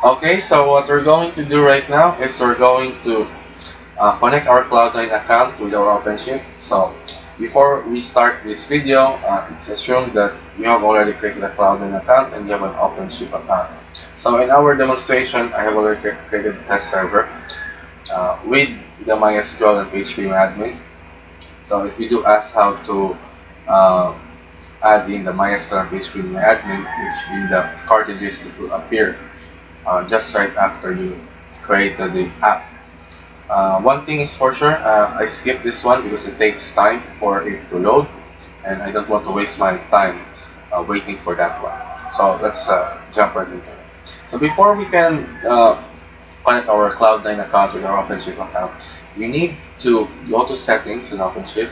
Okay, so what we're going to do right now is we're going to connect our Cloud9 account with our Openshift. So before we start this video, it's assumed that you have already created a Cloud9 account and you have an Openshift account. So in our demonstration, I have already created a test server with the MySQL and PHP admin. So if you do ask how to uh, add in the MySQL and PHP admin, it's in the cartridges that will appear just right after you created the app. One thing is for sure, I skipped this one because it takes time for it to load, and I don't want to waste my time waiting for that one. So let's jump right into it. So before we can connect our Cloud9 account with our OpenShift account, we need to go to settings in OpenShift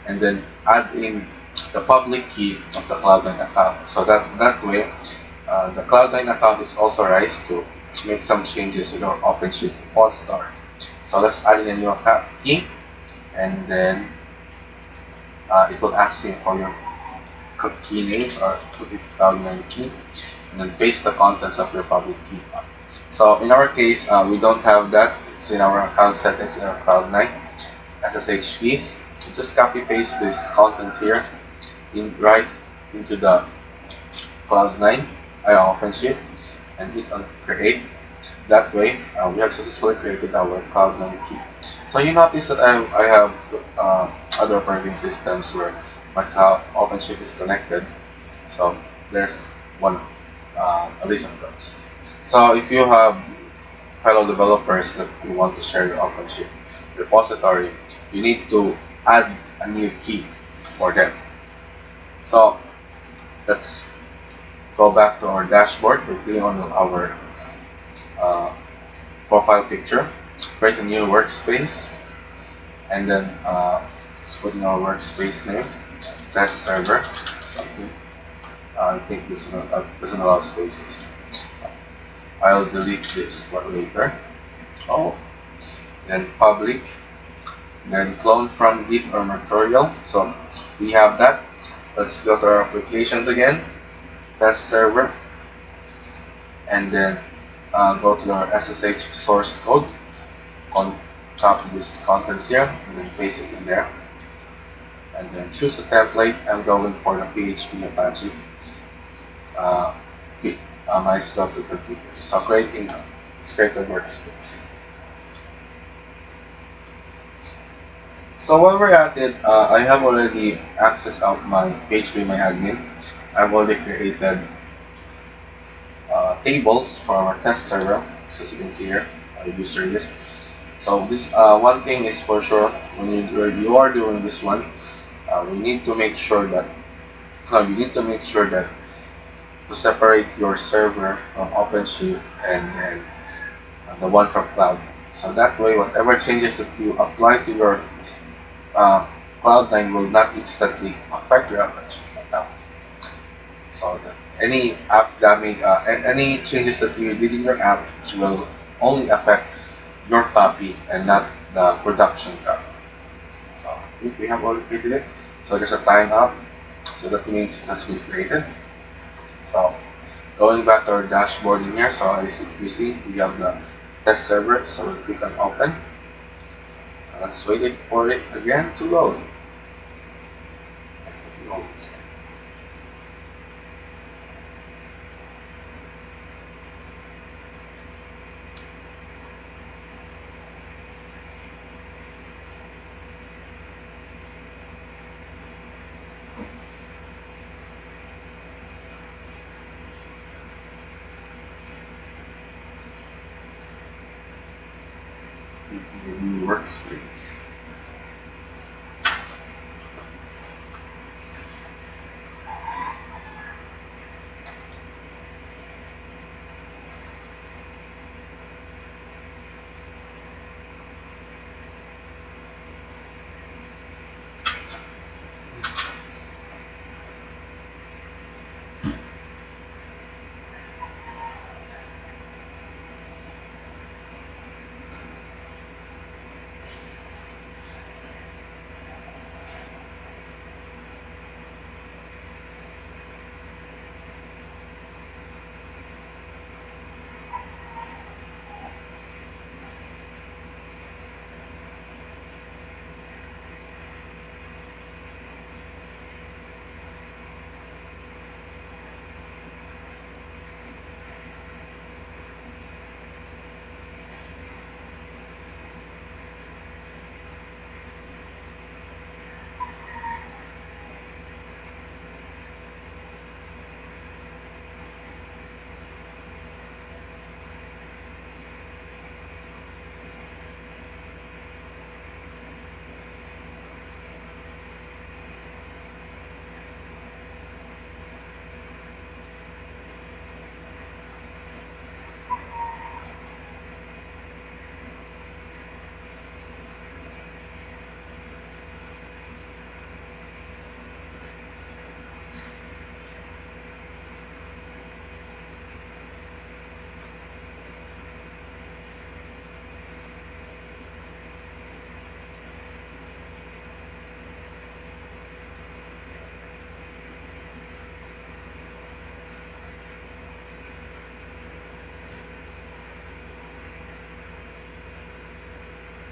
and then add in the public key of the Cloud9 account. So that way, the Cloud9 account is authorized to make some changes in our OpenShift repository. So let's add in a new account key, and then it will ask you for your key names, or put it Cloud9 key, and then paste the contents of your public key. So in our case, we don't have that. It's in our account settings in our Cloud9 SSH keys. So just copy paste this content here right into the Cloud9 OpenShift and hit on create. That way, we have successfully created our Cloud9 key. So you notice that I have other operating systems where my Cloud OpenShift is connected. So there's one reason for this. So if you have fellow developers that you want to share your OpenShift repository, you need to add a new key for them. So let's go back to our dashboard. We click on our profile picture, create a new workspace, and then let's put in our workspace name, test server, something. I think this doesn't allow spaces. I'll delete this one later. Oh, then public, then clone from Git or Mercurial. So we have that. Let's go to our applications again, test server, and then go to our SSH source code, copy this contents here, and then paste it in there, and then choose a template. I'm going for the PHP Apache MySQL configure. So creating a workspace. So while we're at it, I have already accessed out my PHP admin. I've already created tables for our test server. So as you can see here, our user list. So this one thing is for sure, when you are doing this one, we need to make sure that to separate your server from OpenShift and the one from Cloud. So that way, whatever changes that you apply to your Cloud9 will not instantly affect your OpenShift account. So any app damage, any changes that you did in your app will only affect your copy and not the production copy. So I think we have already created it. So there's a timeout. So that means it has been created. So going back to our dashboard in here, so as you see, we have the test server. So we'll click on open. Let's wait for it again to load. New workspace.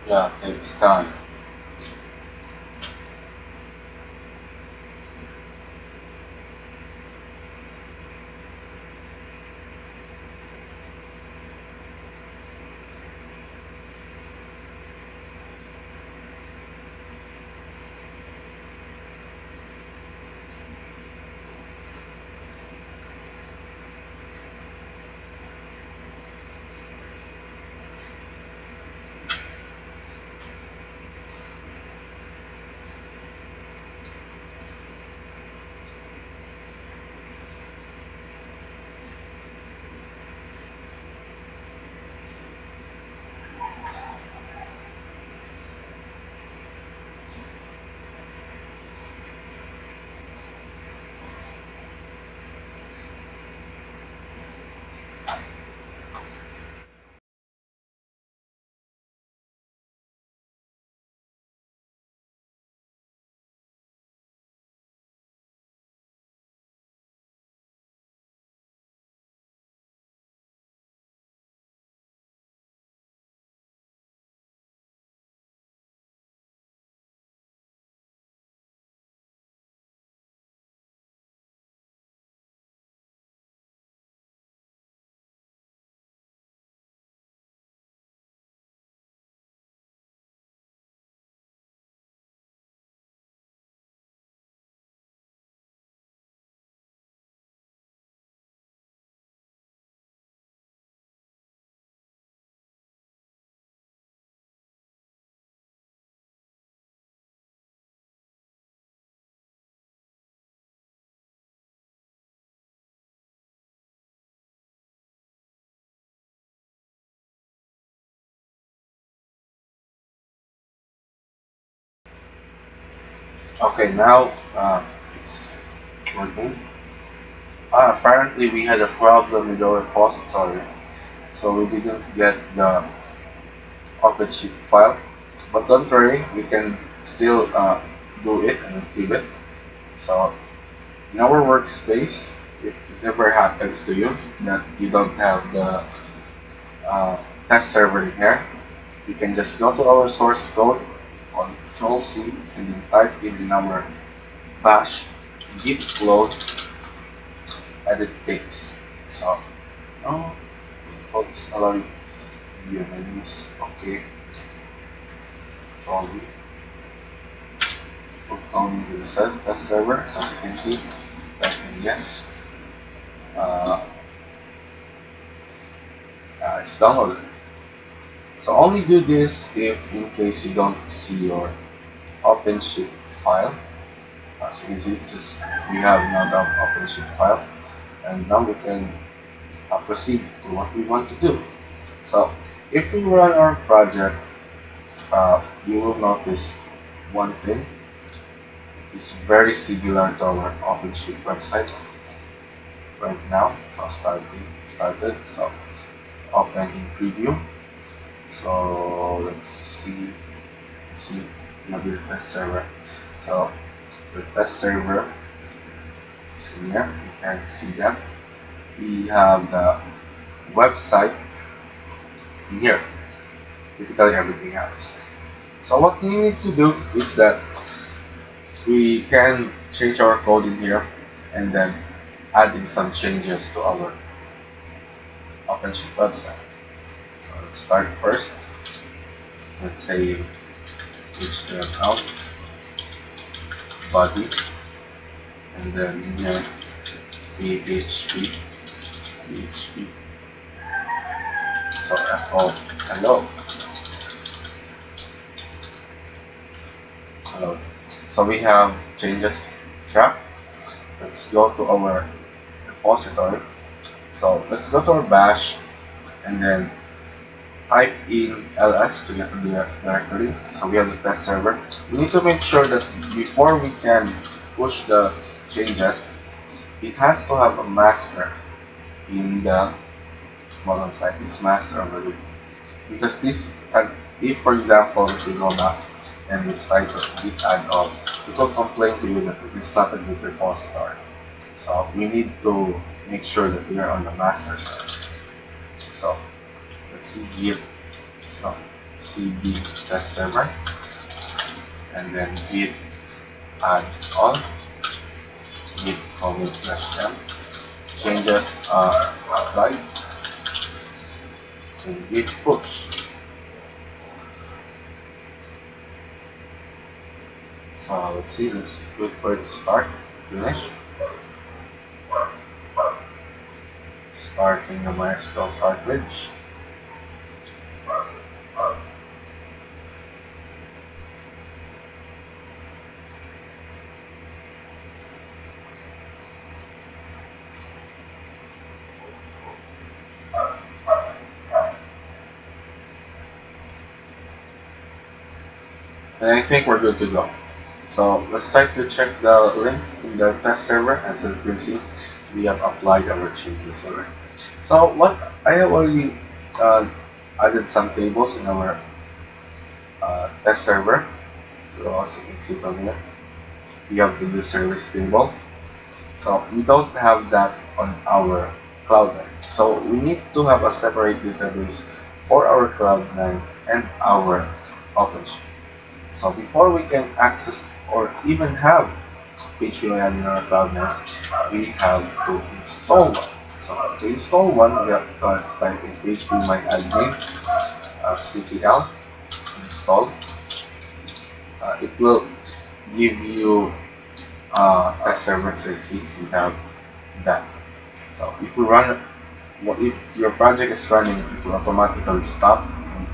Yeah, takes time. Okay, now it's working. Apparently, we had a problem with the repository, so we didn't get the Openshift file. But don't worry, we can still do it and retrieve it. So, in our workspace, if it ever happens to you that you don't have the test server in here, you can just go to our source code on Control C and then type in the number bash git clone edit fix. So, oh, it's allowing view menus. Okay, Control V. Put clone into the test server. So as you can see, type in yes. Uh, it's downloaded. So only do this if in case you don't see your Openshift file. As you can see, we have now the Openshift file, and now we can proceed to what we want to do. So if we run our project, you will notice one thing. It's very similar to our Openshift website right now. So started. So open in preview. So let's see another test server. So the test server is here. You can see that we have the website in here. Typically everything else. So what we need to do is that we can change our code in here and then add in some changes to our OpenShift website. So let's start first. Let's say HTML body, and then in here PHP. So echo hello. So we have changes track. Let's go to our repository. So let's go to our bash and then type in ls to get to the directory. So we have the test server. We need to make sure that before we can push the changes, it has to have a master in the bottom side. This master already, because this can, if for example if you go back and it's titled git add on, it will complain to you that it's not a git repository. So we need to make sure that we are on the master side. So let's see git. No, cd test server, and then git add all, git commit -m, changes are applied, and git push. So let's see, let's wait for it to start, finish. Starting the MySQL cartridge. And I think we're good to go. So let's try to check the link in the test server, as you can see, we have applied our changes already. So what I have already added some tables in our test server. So as you can see from here, we have the user list table. So we don't have that on our Cloud9. So we need to have a separate database for our Cloud9 and our Openshift. So before we can access or even have PHP-MyAdmin in our Cloud9, we have to install one. So to install one, we have to type in PHP-MyAdmin ctl install. It will give you test server. So see, we have that. So if we run, if your project is running, it will automatically stop, and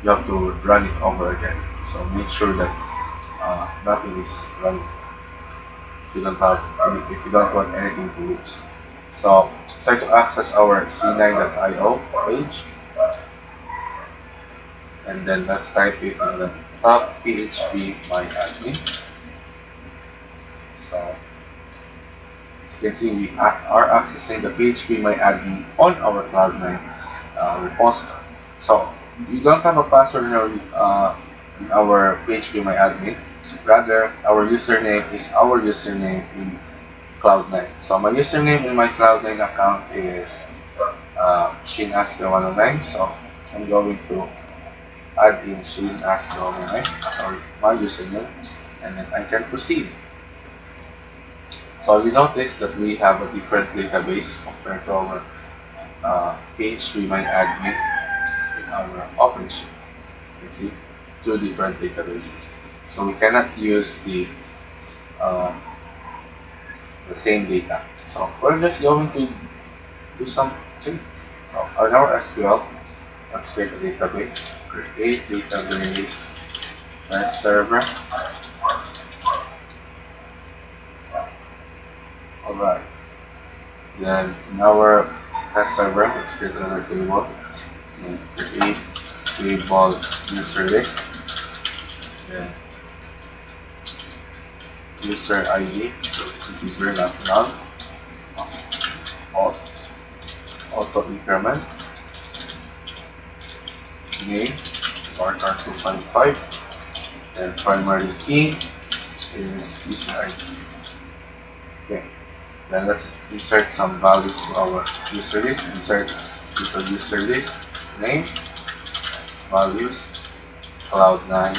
you have to run it over again. So make sure that nothing is running. If you don't want anything to lose. So try to access our c9.io page, and then let's type it in the top PHP-MyAdmin. So as you can see, we are accessing the PHP-MyAdmin on our Cloud9 repository. So we don't have a password in our PHP-MyAdmin. Rather, our username is our username in Cloud9. So my username in my Cloud9 account is ShinAsker109. So I'm going to add in ShinAsker109 as my username, and then I can proceed. So you notice that we have a different database compared to our PHP-MyAdmin in our Openshift. You can see two different databases. So we cannot use the same data. So we're just going to do some changes. So on our SQL, let's create a database. Create database test server. Alright. Then in our test server, let's create another table. And create table user list. Then user ID, so integer not null, auto increment, name varchar 2.5, and primary key is user ID. Okay, then let's insert some values to our user list. Insert into user list name, values, Cloud9,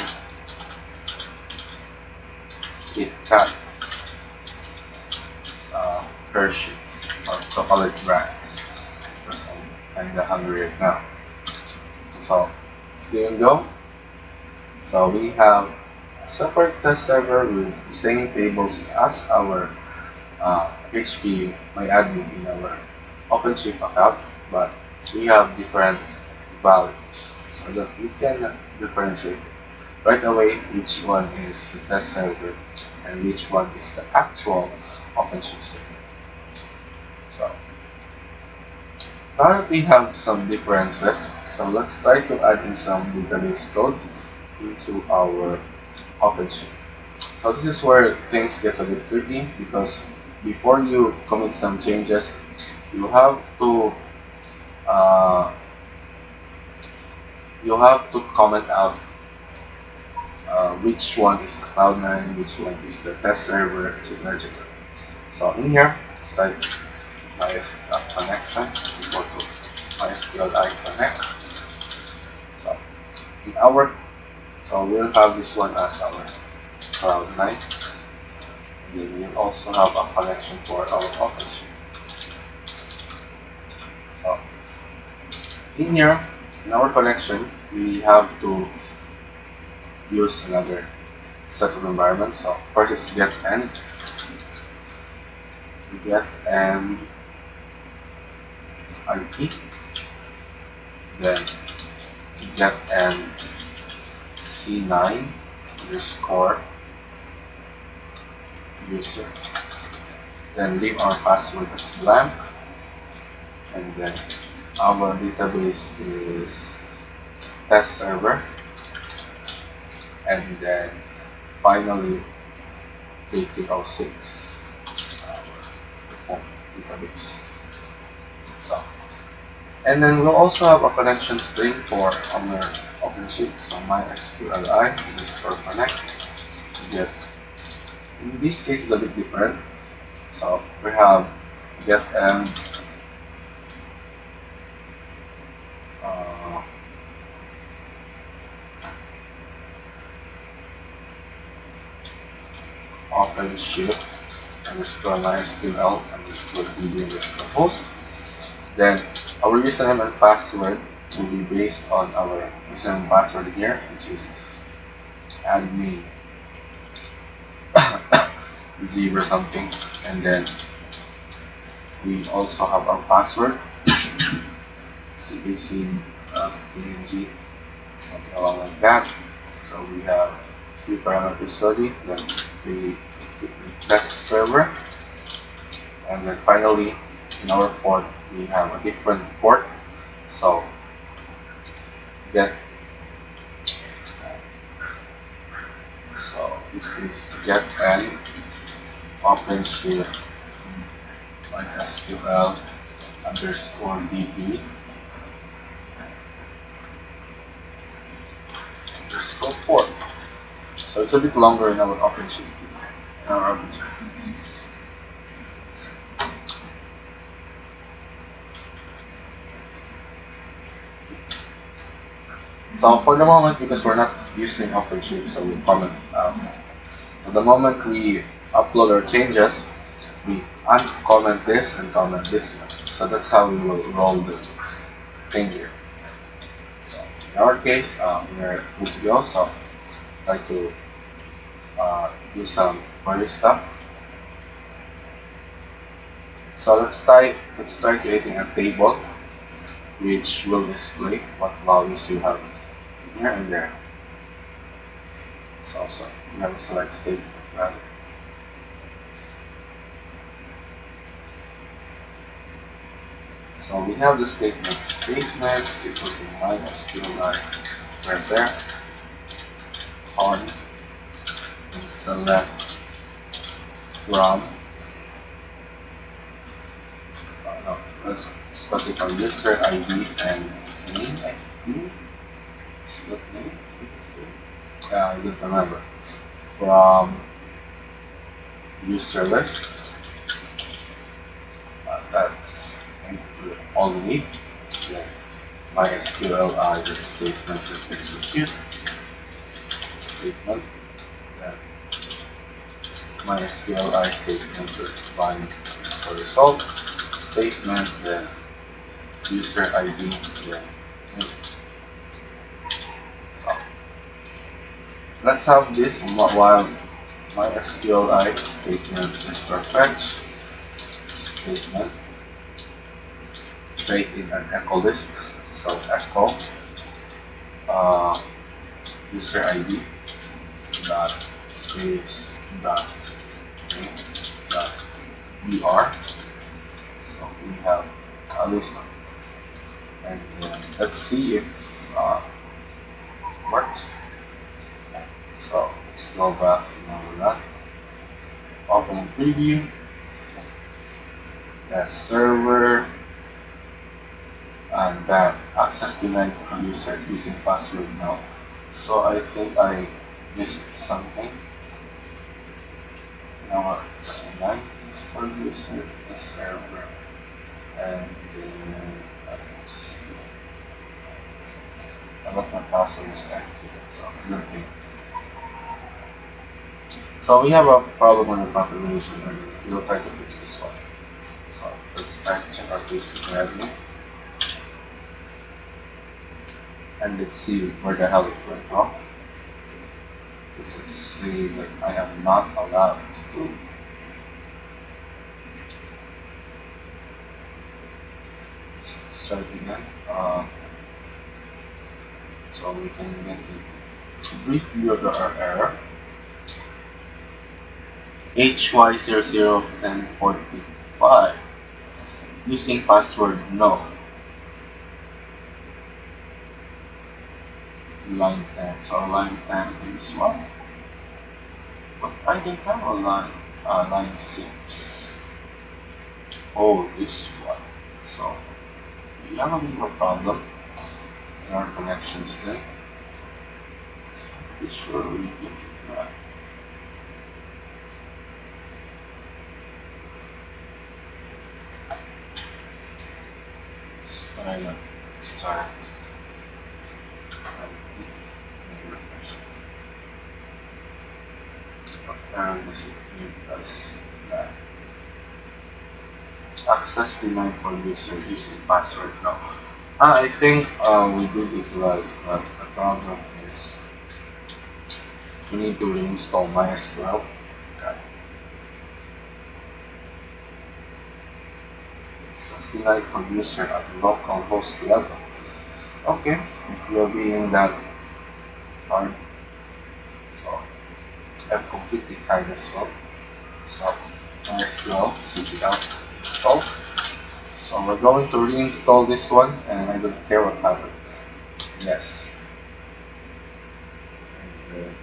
KitKat, Hershey's, so chocolate brands, because I'm kinda hungry right now. So let's give it a go. So we have a separate test server with the same tables as our PHP-MyAdmin in our Openshift account, but we have different values so that we can differentiate right away which one is the test server and which one is the actual Openshift server. So now that we have some differences, so let's try to add in some database code into our Openshift. So this is where things get a bit tricky, because before you commit some changes, you have to comment out which one is the Cloud9, which one is the test server, etc. So in here, let's type MySQL connection is equal to MySQL I connect. So in our, so we'll have this one as our cloud 9, and then we'll also have a connection for our Openshift. So in here, in our connection, we have to use another set of environments. So first is get and IP, then get and C9 underscore user, then leave our password as blank, and then our database is test server, and then finally K306 is our default database. So, and then we'll also have a connection string for our Openshift. So MySQLi underscore connect. Get, in this case, it's a bit different. So we have get and Openshift underscore MySQL underscore DB underscore host. Then our username and password will be based on our username and password here, which is admin 0 something, and then we also have our password CAC PNG, something along like that. So we have 3 parameters ready, then we test server, and then finally in our port we have a different port. So get, so this is get and Openshift MySQL underscore DB underscore port. So it's a bit longer in our Openshift. So for the moment, because we're not using Openshift, so we'll comment. So the moment we upload our changes, we uncomment this and comment this one. So that's how we will roll the thing here. So in our case, we're good to go. So try to do some query stuff. So let's try creating a table which will display what values you have here and there. So we have a select statement value. So we have the statement is equal to MySQLi right there on, and select from let's specify user ID and name. I think what name? I don't remember. From user list. That's all we need. Then MySQLi the statement to execute statement. Then MySQLi statement to find the result statement. Then user ID. Then name. So let's have this while MySQLi statement is fetch statement create in an echo list. So echo user ID dot space dot name dot br. So we have a list, and let's see if works. So let's go back in our run, open preview, test server, and that access denied to user using password now. So I think I missed something. Now C9 is for user, the server, and left my password is empty, so I don't think. So we have a problem on the configuration, and we'll try to fix this one. So let's try to check our PHP admin, and let's see where the hell it went wrong. Because it's saying that I am not allowed to do. Let's try it again. So we can get a brief view of our error. HY001045. Using password no. Line 10. So line 10 is what? But I don't have a line 6. Oh, this one. So we have a bit of a problem in our connections then. So be sure we can do that. Start. Apparently it give us that. Access denied for user using password now. I think we did it right, but the problem is we need to reinstall MySQL. Okay. Access denied for user at local host level. Okay, if you're being that hard, so I'm completely kind as well. So MySQL, cp out, install. So we're going to reinstall this one, and I don't care what happens. Yes. And,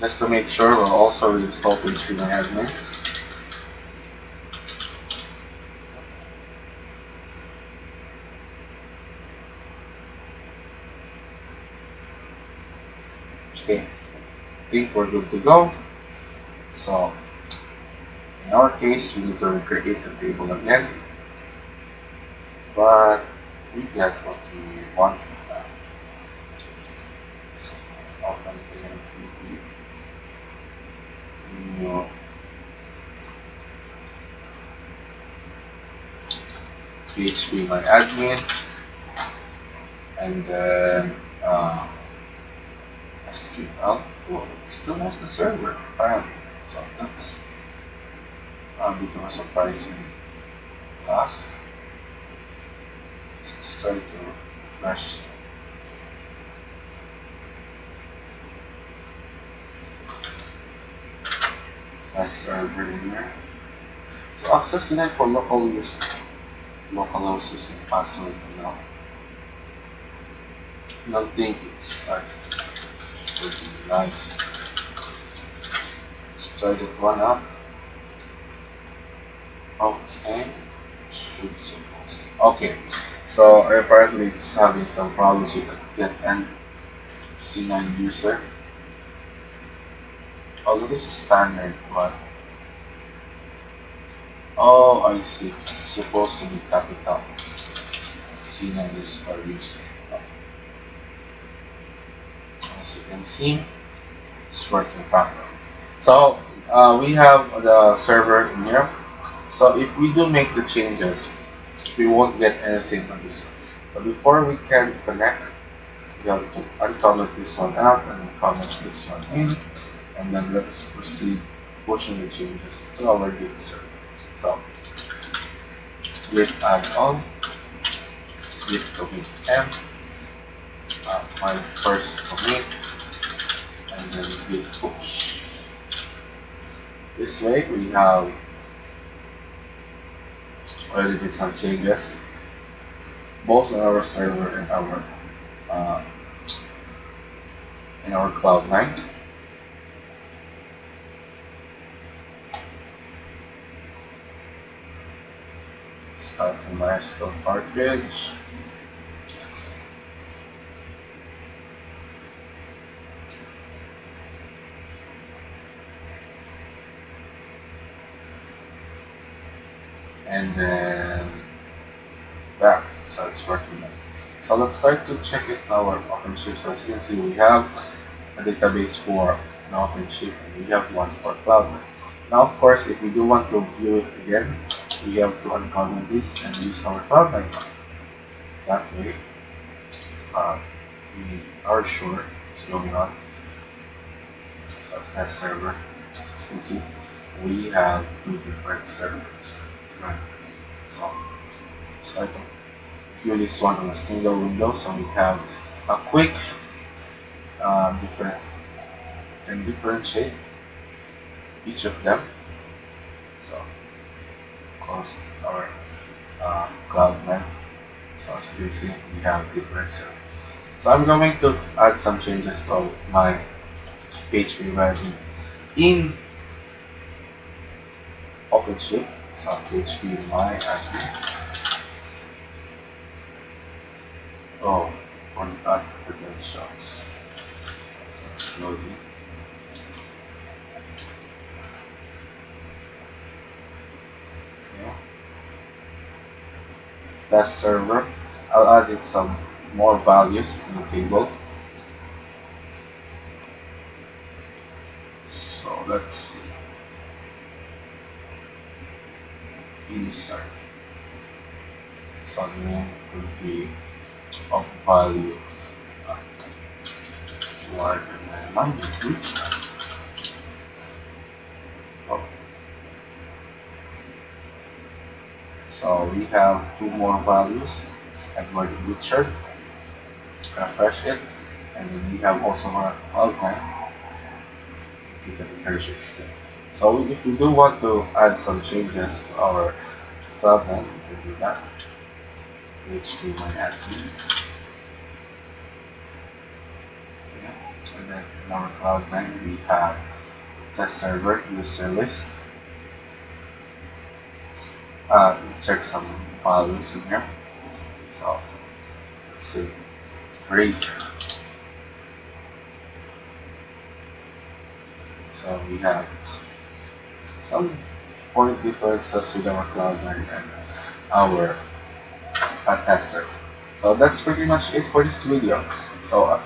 just to make sure, we'll also reinstall PHP Okay, I think we're good to go. So in our case, we need to recreate the table again, but we get what we want now. So open new PHP my admin, and then SQL. Oh, it still has the server apparently, so that's become surprising fast. Let's try to refresh. Server in there. So access denied for local use, localhost using password now. I don't think it started. Would be nice. Let's try that one out. Okay, should suppose. Okay, so apparently it's having some problems with the get end C9 user. Although this is standard one. Oh, I see. It's supposed to be capital. C9 is our user. As you can see, it's working properly. So we have the server in here. So if we do make the changes, we won't get anything on this one. So before we can connect, we have to uncomment this one out and comment this one in, and then let's proceed pushing the changes to our Git server. So git add on, git commit m, my first commit, and then git push. This way we have already did some changes both on our server and our Cloud9. Start the MySQL cartridge. And then back, so it's working now. So let's start to check it our Openshift. So as you can see, we have a database for the Openshift and we have one for Cloud9. Now, of course, if we do want to view it again, we have to uncomment this and use our Cloud9 account. That way, uh, we are sure what's going on. So test server, as you can see, we have two different servers. So start to view this one on a single window. So we have a quick different and differentiate each of them. So close our Cloud9. So as you can see, we have different servers. So I'm going to add some changes to my PHP version in Openshift. So PHP my admin. Oh, forgot credentials. So it's loading. Yeah. Test server. I'll add in some more values to the table. So let's see. Insert. So name will be of value larger than magnitude. Oh. So we have two more values, Edward and Richard. Refresh it, and then we have also our Cloud9. So if we do want to add some changes to our Cloud9, we can do that. PHP my admin. Yeah. And then in our Cloud9 we have test server user list. Insert some values in here. So let's see, Razer. So we have some point differences with our Cloud9 and our tester. So that's pretty much it for this video. So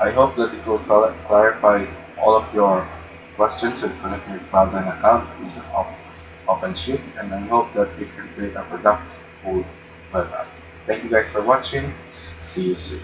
I hope that it will clarify all of your questions with connecting your Cloud9 account with Openshift, and I hope that we can create a productive web app. Thank you guys for watching. See you soon.